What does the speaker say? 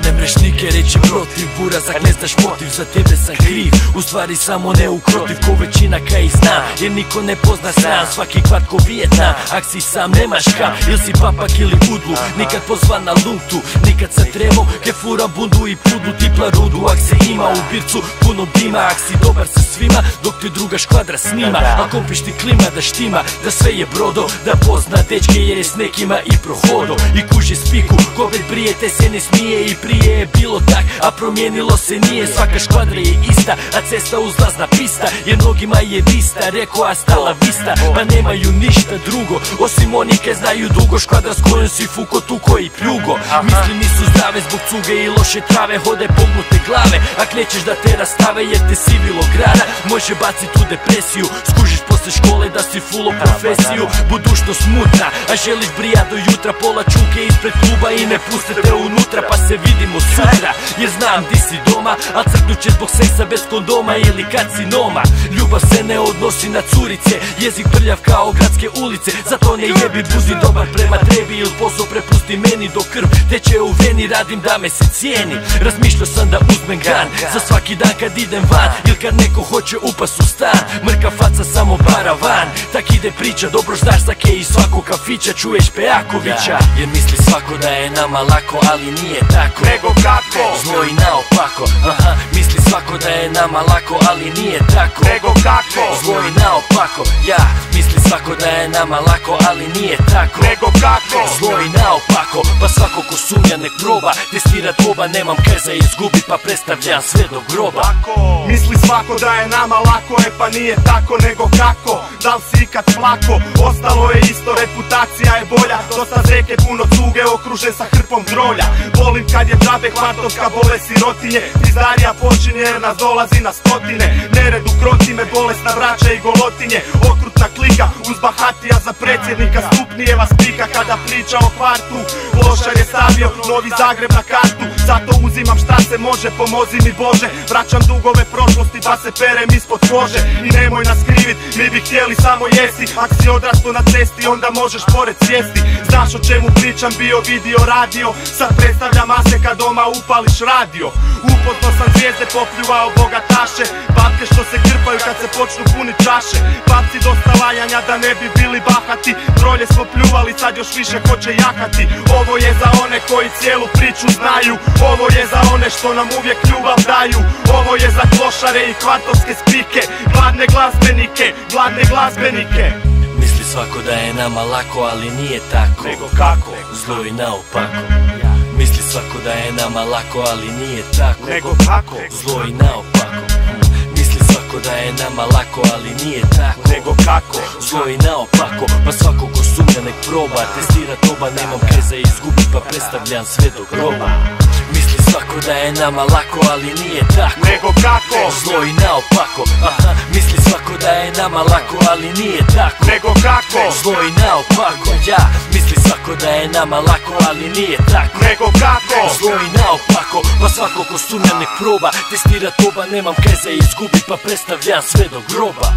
Ne mreš nike reći protiv, burazak ne znaš motiv, za tebe sam kriv, u stvari samo ne ukrotiv, ko većina kaj i zna, jer niko ne pozna sram, svaki kvart ko Vijetnam, ak si sam nemaš kam, ili si papak ili udlu, nikad pozvan na luktu, nikad sa tremom, ke furam bundu i pudlu, tipla rudu, ak se ima u bircu puno dima, ak si dobar sa svima, dok ti druga škvadra snima, a kompiš ti klima da štima, da sve je brodo, da pozna dečke jer je s nekima i prohodo, i kuži spiku, ko već prijete se ne smije i prije je bilo tak, a promijenilo se nije, svaka škvadra je ista, a cesta uzlazna pista, jer mnogima je vista, reko a stala vista, pa nemaju ništa drugo, osim oni ke znaju dugo, škvadra s kojom si fuko tuko i pljugo, misli nisu zdrave zbog cuge i loše trave, hode pognute glave, ak nećeš da te rastave jer te sivilo grana, može bacit u depresiju, skužiš posle škole da si fulo profesiju, budućnost mutna, a želiš brija do jutra, pola čuke ispred kluba i ne puste te unutra, pa se vidimo sutra, jer znam di si doma, al crknuće zbog seksa bez kondoma ili karcinoma. Ljubav se ne odnosi na curice, jezik prljav kao gradske ulice, zato ne jebi, budi dobar prema trebi, ili posao prepusti meni, do krv teče u veni, radim da me se cijeni, razmišljao sam da uzmem gan, za svaki dan kad idem van, ili kad neko hoće upas u stan, mrka faca samo paravan, tak ide priča, dobro znaš sake iz svakog kafića, čuješ Pejakovića, jer misli svako da je nama lako, ali nije tako, nego kako, zlo i naopako, aha, misli svako da je nama lako, ali nije tako, nego kako, zlo i naopako, ja, misli svako da je nama lako, ali nije tako, nego kako, zlo i naopako, pa svako ko sumnja nek proba, testirat oba, nemam kaj za izgubit, pa predstavljam sve do groba. Misli svako da je nama lako, pa nije tako, nego kako, da li si ikad plako, ostalo je isto, reputacija je bolja, dosta zeke, puno cuge, okružen sa hrpom drolja, volim kad je džabe kvartovska bolest sirotinje, pizdarija počinje jer nas dolazi na stotine, nered u krotime, bolesna vraća i golotinje, okrutna klika, uz Bahatija za predsjednika, Stupnijeva spika kada priča o kvartu, Klošar je stavio Novi Zagreb na kartu, zato uzimam šta se može, pomozi mi Bože, vraćam dugove prošlosti pa se perem ispod kože, i nemoj nas krivit, mi bi htjeli samo jesti, ak si odrasto na cesti onda možeš pored sjesti, znaš o čemu pričam, bio, vidio, radio, sad predstavljam mase kad doma upališ radio, upotno sam zvijezde popljuvao bogataše, babke što se krpaju kad se počnu punit čaše, babci dosta lajanja da ne bi bili bahati, trolje smo pljuvali sad još više hoće jahati, ovo je za one koji cijelu priču znaju, ovo je za one što nam uvijek ljubav daju, ovo je za klošare i kvartovske spike, gladne glazbenike, gladne glazbenike. Misli svako da je nama lako, ali nije tako, nego kako, zlo i naopako, misli svako da je nama lako, ali nije tako, nego kako, zlo i naopako, misli svako da je nama lako, ali nije tako, nego kako, zlo i naopako, pa svako ko sumnja nek proba, testirat oba, nemam kaj za izgubit, pa predstavljam sve do groba. Misli svako da je nama lako, ali nije tako, nego kako, zlo i naopako, aha, misli svako da je nama lako, ali nije tako, nego kako, zlo i naopako, ja, misli svako da je nama lako, ali nije tako, nego kako, zlo i naopako, pa svako ko sumnja nek proba, testirat oba, nemam kaj za izgubit, pa predstavljam sve do groba.